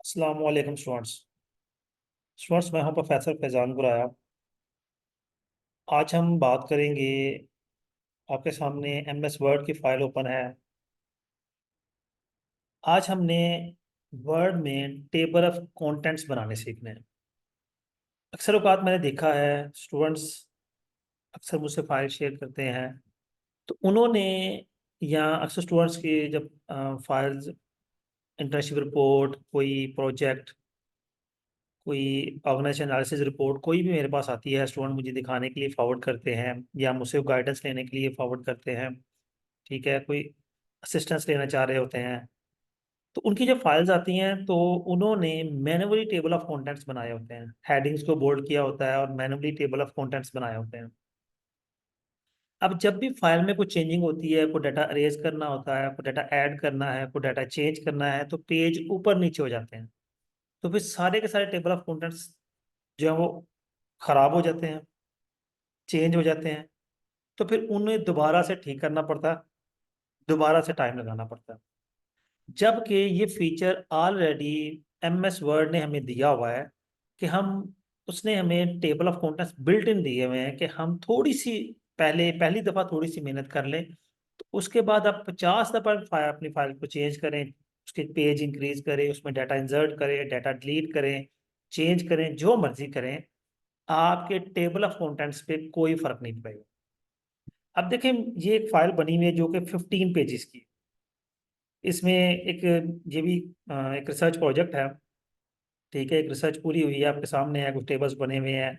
अस्सलाम वालेकुम स्टूडेंट्स मैं हूं प्रोफेसर फैजान गुराया। आज हम बात करेंगे। आपके सामने एमएस वर्ड की फाइल ओपन है। आज हमने वर्ड में टेबल ऑफ कंटेंट्स बनाने सीखने हैं। अक्सर औकात मैंने देखा है स्टूडेंट्स अक्सर मुझसे फाइल शेयर करते हैं। तो उन्होंने या अक्सर स्टूडेंट्स की जब फाइल्स इंटर्नशिप रिपोर्ट कोई प्रोजेक्ट कोई ऑर्गेनाइजेशन एनालिसिस रिपोर्ट कोई भी मेरे पास आती है, स्टूडेंट मुझे दिखाने के लिए फॉरवर्ड करते हैं या मुझसे गाइडेंस लेने के लिए फॉरवर्ड करते हैं। ठीक है, कोई असिस्टेंस लेना चाह रहे होते हैं। तो उनकी जब फाइल्स आती हैं तो उन्होंने मैन्युअली टेबल ऑफ कंटेंट्स बनाए होते हैं, हेडिंग्स को बोल्ड किया होता है और मैन्युअली टेबल ऑफ कंटेंट्स बनाए होते हैं। अब जब भी फाइल में कोई चेंजिंग होती है, कोई डाटा अरेज करना होता है, कोई डाटा ऐड करना है, कोई डाटा चेंज करना है, तो पेज ऊपर नीचे हो जाते हैं। तो फिर सारे के सारे टेबल ऑफ कंटेंट्स जो है वो खराब हो जाते हैं, चेंज हो जाते हैं। तो फिर उन्हें दोबारा से ठीक करना पड़ता है, दोबारा से टाइम लगाना पड़ता है। जबकि ये फीचर ऑलरेडी एमएस वर्ड ने हमें दिया हुआ है कि हम उसने हमें table of contents built in दिए हुए हैं कि हम थोड़ी सी पहली दफ़ा थोड़ी सी मेहनत कर लें, तो उसके बाद आप 50 दफ़ा अपनी फाइल को चेंज करें, उसके पेज इंक्रीज करें, उसमें डाटा इंसर्ट करें, डाटा डिलीट करें, चेंज करें, जो मर्जी करें, आपके टेबल ऑफ कंटेंट्स पे कोई फर्क नहीं पड़ेगा। अब देखें, ये एक फाइल बनी हुई है जो कि 15 पेजेस की। इसमें एक ये भी एक रिसर्च प्रोजेक्ट है। ठीक है, एक रिसर्च पूरी हुई है, आपके सामने है, कुछ टेबल्स बने हुए हैं,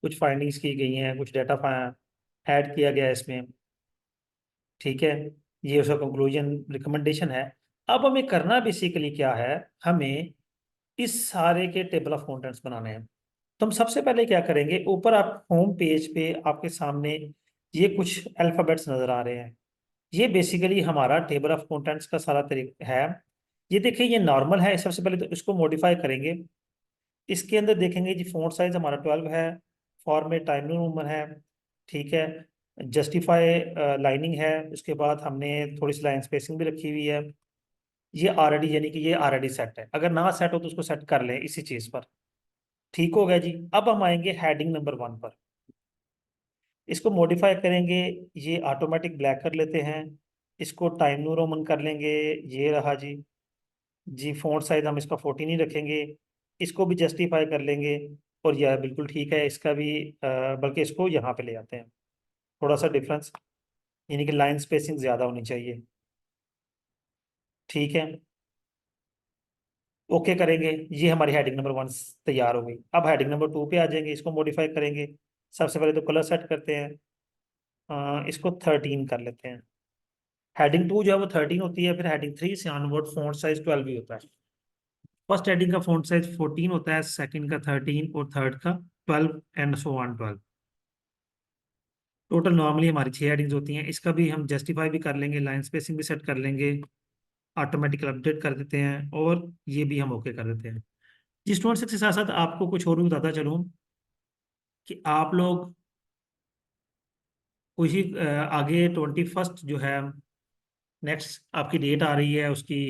कुछ फाइंडिंग्स की गई हैं, कुछ डाटा ऐड किया गया है इसमें। ठीक है, ये उसका कंक्लूजन रिकमेंडेशन है। अब हमें करना बेसिकली क्या है, हमें इस सारे के टेबल ऑफ कंटेंट्स बनाने हैं। तो हम सबसे पहले क्या करेंगे, ऊपर आप होम पेज पे आपके सामने ये कुछ अल्फ़ाबेट्स नज़र आ रहे हैं। ये बेसिकली हमारा टेबल ऑफ कंटेंट्स का सारा तरीका है। ये देखिए, ये नॉर्मल है। सबसे पहले तो इसको मॉडिफाई करेंगे। इसके अंदर देखेंगे जी, फ़ॉन्ट साइज हमारा 12 है, फॉर्मेट टाइम न्यू रोमन है। ठीक है, जस्टिफाई लाइनिंग है। उसके बाद हमने थोड़ी सी लाइन स्पेसिंग भी रखी हुई है। ये ऑलरेडी यानी कि ये ऑलरेडी सेट है, अगर ना सेट हो तो उसको सेट कर लें इसी चीज़ पर। ठीक हो गया जी। अब हम आएंगे हेडिंग नंबर 1 पर। इसको मॉडिफाई करेंगे, ये ऑटोमेटिक ब्लैक कर लेते हैं। इसको टाइम न्यू रोमन कर लेंगे। ये रहा जी। जी, फ़ॉन्ट साइज हम इसका 14 ही रखेंगे। इसको भी जस्टिफाई कर लेंगे। और यह बिल्कुल ठीक है, इसका भी बल्कि इसको यहाँ पे ले आते हैं, थोड़ा सा डिफरेंस, यानी कि लाइन स्पेसिंग ज़्यादा होनी चाहिए। ठीक है, ओके करेंगे। ये हमारी हेडिंग नंबर 1 तैयार हो गई। अब हेडिंग नंबर 2 पे आ जाएंगे, इसको मॉडिफाई करेंगे। सबसे पहले तो कलर सेट करते हैं। इसको 13 कर लेते हैं। हेडिंग 2 जो है वो 13 होती है, फिर हेडिंग 3 से ऑनवर्ड फ़ॉन्ट साइज 12 भी होता है। फर्स्ट हेडिंग का फ़ॉन्ट साइज 14 होता है, सेकंड का 13 और थर्ड का 12 and so on 12। Total normally हमारी 6 हेडिंग्स होती हैं। इसका भी हम जस्टिफाई भी कर लेंगे, लाइन स्पेसिंग भी सेट कर लेंगे, ऑटोमेटिकल अपडेट कर देते हैं और ये भी हम ओके कर देते हैं। जिस स्टूडेंट्स के साथ साथ आपको कुछ और भी बताता चलूँ कि आप लोग उसी आगे 21 जो है नेक्स्ट आपकी डेट आ रही है उसकी,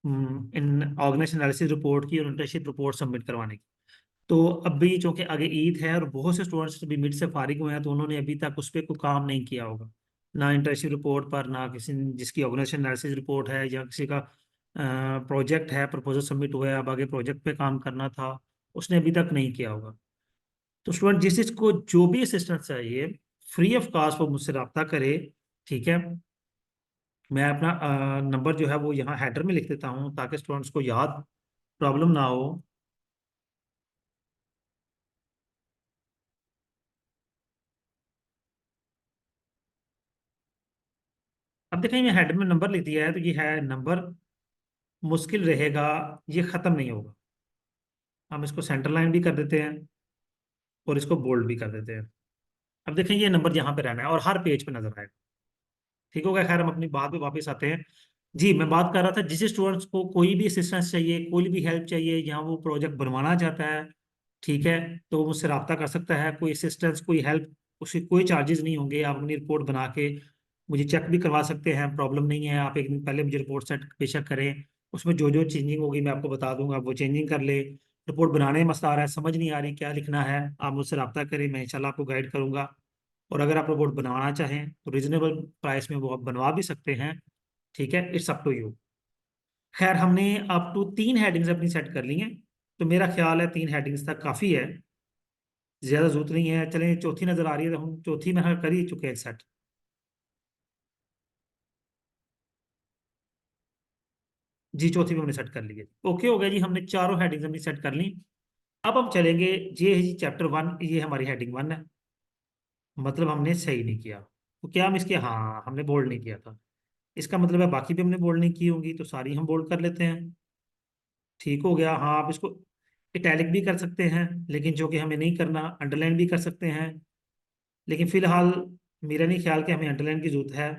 इन ऑर्गेनाइजेशन एनालिसिस रिपोर्ट की और इंटर्नशिप रिपोर्ट सबमिट करवाने की। तो अभी चूंकि आगे ईद है और बहुत से स्टूडेंट्स अभी मिड से फारिग हुए हैं, तो उन्होंने अभी तक उस पर कोई काम नहीं किया होगा, ना इंटर्नशिप रिपोर्ट पर, ना किसी जिसकी ऑर्गेनाइजेशन एनालिसिस रिपोर्ट है या किसी का प्रोजेक्ट है, प्रपोजल सबमिट हुआ है, अब आगे प्रोजेक्ट पे काम करना था, उसने अभी तक नहीं किया होगा। तो स्टूडेंट जिस को जो भी असिस्टेंस चाहिए, फ्री ऑफ कॉस्ट वो मुझसे रब्ता करे। ठीक है, मैं अपना नंबर जो है वो यहाँ हेडर में लिख देता हूँ ताकि स्टूडेंट्स को याद प्रॉब्लम ना हो। अब देखें, ये हेडर में नंबर लिख दिया है, तो ये है नंबर, मुश्किल रहेगा, ये ख़त्म नहीं होगा। हम इसको सेंटर लाइन भी कर देते हैं और इसको बोल्ड भी कर देते हैं। अब देखें, ये नंबर यहाँ पे रहना है और हर पेज पे नजर आएगा। ठीक हो गया। खैर, हम अपनी बात पे वापस आते हैं। जी, मैं बात कर रहा था, जिस स्टूडेंट्स को कोई भी असिस्टेंस चाहिए, कोई भी हेल्प चाहिए, या वो प्रोजेक्ट बनवाना चाहता है, ठीक है, तो वो मुझसे रब्ता कर सकता है। कोई असिस्टेंस, कोई हेल्प, उसके कोई चार्जेस नहीं होंगे। आप अपनी रिपोर्ट बना के मुझे चेक भी करवा सकते हैं, प्रॉब्लम नहीं है। आप एक दिन पहले मुझे रिपोर्ट सेट बेशक करें, उसमें जो जो चेंजिंग होगी मैं आपको बता दूंगा, वो चेंजिंग कर ले। रिपोर्ट बनाने में मसला आ रहा है, समझ नहीं आ रही क्या लिखना है, आप मुझसे रब्ता करें, मैं इंशाल्लाह आपको गाइड करूंगा। और अगर आप रिपोर्ट बनवाना चाहें तो रिजनेबल प्राइस में वो आप बनवा भी सकते हैं। ठीक है, इट्स अप टू यू। खैर, हमने अप टू 3 हेडिंग्स अपनी सेट कर ली हैं, तो मेरा ख्याल है 3 हेडिंग्स तक काफ़ी है, ज़्यादा जरूरत नहीं है। चलें, चौथी नज़र आ रही है तो हम चौथी में कर ही चुके हैं सेट। जी, चौथी में हमने सेट कर ली है। ओके हो गया जी, हमने चारों हेडिंग्स अपनी सेट कर ली। अब हम चलेंगे, ये है जी चैप्टर 1, ये हमारी हेडिंग 1 है। मतलब हमने सही नहीं किया, तो क्या हम इसके, हाँ हमने बोल्ड नहीं किया था, इसका मतलब है बाकी भी हमने बोल्ड नहीं की होंगी, तो सारी हम बोल्ड कर लेते हैं। ठीक हो गया। हाँ, आप इसको इटैलिक भी कर सकते हैं, लेकिन जो कि हमें नहीं करना, अंडरलाइन भी कर सकते हैं, लेकिन फिलहाल मेरा नहीं ख्याल कि हमें अंडरलाइन की जरूरत है,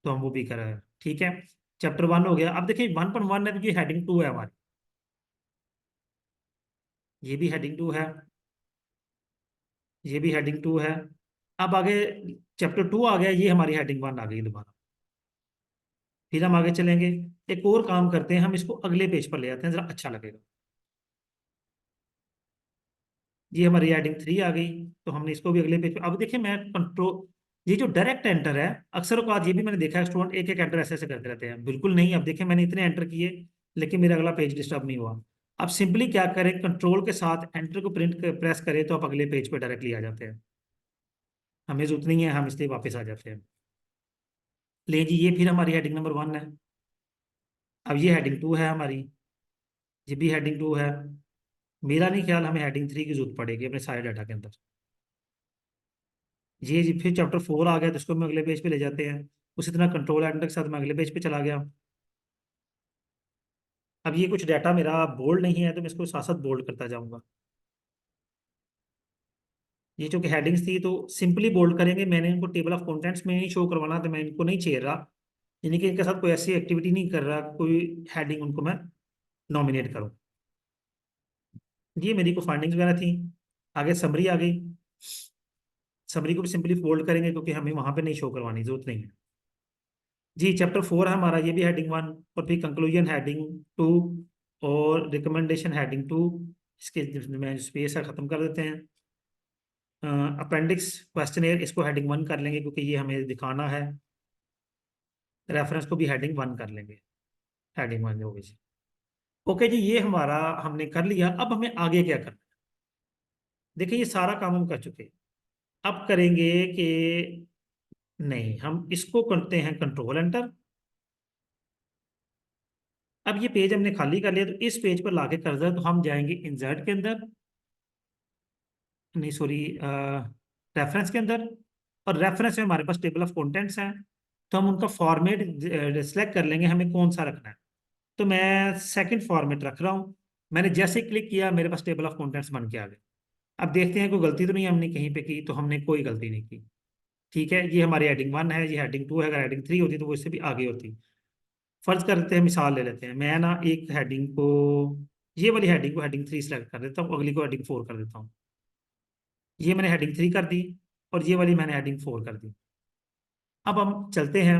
तो हम वो भी कर रहे हैं। ठीक है, चैप्टर 1 हो गया। अब देखिए 1.1 है, तो ये हेडिंग 2 है हमारी, ये भी हेडिंग 2 है, ये भी हेडिंग 2 है। अब आगे चैप्टर 2 आ गया, ये हमारी हेडिंग 1 आ गई दोबारा। फिर हम आगे चलेंगे, एक और काम करते हैं, हम इसको अगले पेज पर ले जाते हैं, जरा अच्छा लगेगा। ये हमारी हेडिंग 3 आ गई, तो हमने इसको भी अगले पेज पे, अब देखिए मैं कंट्रोल, ये जो डायरेक्ट एंटर है, अक्सर औकात ये भी मैंने देखा है स्टूडेंट एक एक एंटर ऐसे ऐसे करते रहते हैं, बिल्कुल नहीं। अब देखिए मैंने इतने एंटर किए, लेकिन मेरा अगला पेज डिस्टर्ब नहीं हुआ। अब सिंपली क्या करें, कंट्रोल के साथ एंटर को प्रेस करें तो आप अगले पेज पे डायरेक्टली आ जाते हैं। हमें जरूरत नहीं है, हम इसलिए वापस आ जाते हैं। ले जी, ये फिर हमारी हेडिंग नंबर 1 है। अब ये हेडिंग 2 है हमारी, ये भी हेडिंग 2 है। मेरा नहीं ख्याल हमें हेडिंग 3 की जरूरत पड़ेगी अपने सारे डाटा के अंदर। ये जी फिर चैप्टर 4 आ गया, तो इसको हम अगले पेज पे ले जाते हैं। उसी तरह कंट्रोल एंटर के साथ मैं अगले पेज पे चला गया। अब ये कुछ डाटा मेरा बोल्ड नहीं है, तो मैं इसको साथ साथ बोल्ड करता जाऊंगा। ये चूंकि हेडिंग्स थी तो सिंपली बोल्ड करेंगे, मैंने इनको टेबल ऑफ कंटेंट्स में नहीं शो करवाना, तो मैं इनको नहीं छेड़ रहा, यानी कि इनके साथ कोई ऐसी एक्टिविटी नहीं कर रहा, कोई हेडिंग उनको मैं नॉमिनेट करूँ। ये मेरी को फाइंडिंग्स वगैरह थी। आगे समरी आ गई, समरी को भी सिंपली फोल्ड करेंगे, क्योंकि हमें वहां पे नहीं शो करवानी, जरूरत नहीं है। जी, चैप्टर 4 है हमारा, ये भी हेडिंग 1, और फिर कंक्लूजन हेडिंग 2, और रिकमेंडेशन हेडिंग 2। इसके में स्पेस है, खत्म कर देते हैं। अपेंडिक्स क्वेश्चनेयर, इसको हेडिंग 1 कर लेंगे, क्योंकि ये हमें दिखाना है। रेफरेंस को भी हेडिंग 1 कर लेंगे, हेडिंग 1 जो भी। ओके जी, ये हमारा हमने कर लिया। अब हमें आगे क्या करना है? देखिए, ये सारा काम हम कर चुके हैं। अब करेंगे कि, नहीं, हम इसको करते हैं कंट्रोल एंटर। अब ये पेज हमने खाली कर लिया, तो इस पेज पर लाके कर्सर, तो हम जाएंगे इंसर्ट के अंदर, नहीं सॉरी, रेफरेंस के अंदर। और रेफरेंस में हमारे पास टेबल ऑफ कंटेंट्स हैं, तो हम उनका फॉर्मेट सिलेक्ट कर लेंगे, हमें कौन सा रखना है। तो मैं सेकंड फॉर्मेट रख रहा हूँ। मैंने जैसे ही क्लिक किया, मेरे पास टेबल ऑफ कंटेंट्स बन के आ गए। अब देखते हैं कोई गलती तो नहीं हमने कहीं पे की, तो हमने कोई गलती नहीं की। ठीक है, ये हमारी हेडिंग 1 है, ये हेडिंग 2 है। अगर हेडिंग 3 होती तो वो इससे भी आगे होती। फर्ज करते हैं, मिसाल ले लेते हैं, मैं ना एक हेडिंग को, ये वाली हेडिंग को हेडिंग 3 सेलेक्ट कर देता हूँ, अगली को हेडिंग 4 कर देता हूँ। ये मैंने हेडिंग 3 कर दी, और ये वाली मैंने हेडिंग 4 कर दी। अब हम चलते हैं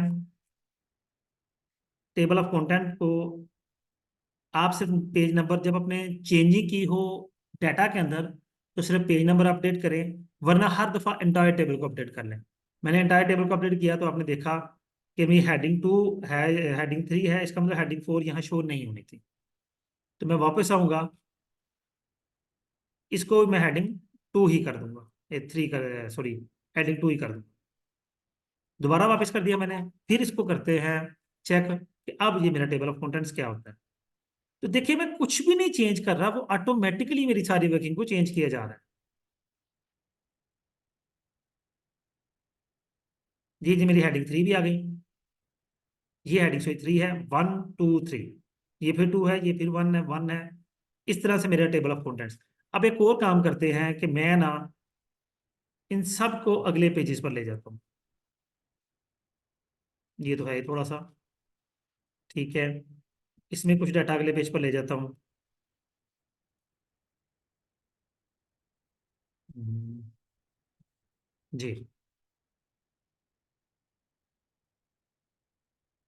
टेबल ऑफ कंटेंट को। आप सिर्फ पेज नंबर जब अपने चेंजिंग की हो डाटा के अंदर, तो सिर्फ पेज नंबर अपडेट करें, वरना हर दफा एंटायर टेबल को अपडेट कर लें। मैंने एंटायर टेबल को अपडेट किया, तो आपने देखा कि मेरी हेडिंग 2 है, हेडिंग 3 है, इसका मतलब हेडिंग 4 यहाँ शो नहीं होनी थी। तो मैं वापस आऊंगा, इसको मैं हेडिंग 2 ही कर दूंगा, 3 कर, सॉरी, हेडिंग 2 ही कर दूंगा। दोबारा वापस कर दिया मैंने। फिर इसको करते हैं चेक कि अब ये मेरा टेबल ऑफ कंटेंट्स क्या होता है। तो देखिए, मैं कुछ भी नहीं चेंज कर रहा, वो ऑटोमेटिकली मेरी सारी वर्किंग को चेंज किया जा रहा है। जी मेरी हेडिंग 3 भी आ गई। ये हेडिंग 3 है, 1 2 3। ये फिर 2 है, ये फिर 1 है, 1 है। इस तरह से मेरा टेबल ऑफ कंटेंट्स। अब एक और काम करते हैं कि मैं ना इन सब को अगले पेजेस पर ले जाता हूँ। ये तो है थोड़ा सा, ठीक है, इसमें कुछ डाटा अगले पेज पर ले जाता हूँ। हम्म, जी,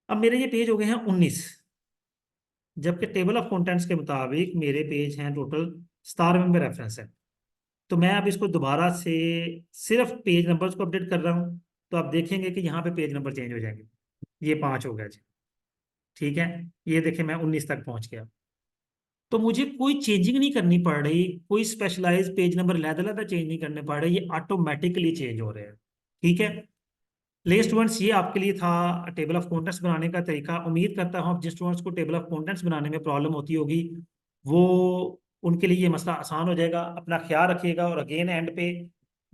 अब मेरे ये पेज हो गए हैं 19, जबकि टेबल ऑफ कंटेंट्स के मुताबिक मेरे पेज हैं टोटल 17 में रेफरेंस है। तो मैं अब इसको दोबारा से सिर्फ पेज नंबर्स को अपडेट कर रहा हूँ, तो आप देखेंगे कि यहाँ पे पेज नंबर चेंज हो जाएंगे। ये 5 हो गया जी। ठीक है, ये देखें मैं 19 तक पहुंच गया। तो मुझे कोई चेंजिंग नहीं करनी पड़ रही, कोई स्पेशलाइज पेज नंबर अलग-अलग चेंज नहीं करने पड़ रहे, ये ऑटोमेटिकली चेंज हो रहे हैं। ठीक है, ले स्टूडेंट्स, ये आपके लिए था टेबल ऑफ कंटेंट्स बनाने का तरीका। उम्मीद करता हूँ जिन स्टूडेंट्स को टेबल ऑफ कंटेंट्स बनाने में प्रॉब्लम होती होगी, वो उनके लिए ये मसला आसान हो जाएगा। अपना ख्याल रखिएगा, और अगेन एंड पे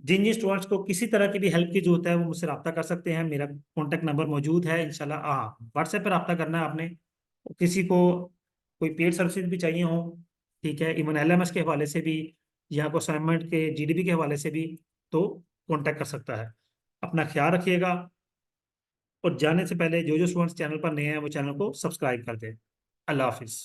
जिन जिन स्टूडेंट्स को किसी तरह की भी हेल्प की जरूरत है वो मुझसे रब्ता कर सकते हैं। मेरा कॉन्टैक्ट नंबर मौजूद है इंशाल्लाह। हाँ, व्हाट्सएप पर रब्ता करना है आपने। किसी को कोई पेड सर्विसेज भी चाहिए हो, ठीक है, इवन एलएमएस के हवाले से भी, या कोई असाइनमेंट के जीडीपी के हवाले से भी, तो कॉन्टैक्ट कर सकता है। अपना ख्याल रखिएगा, और जाने से पहले जो जो स्टूडेंट्स चैनल पर नए हैं वो चैनल को सब्सक्राइब कर दें। अल्लाह हाफिज़।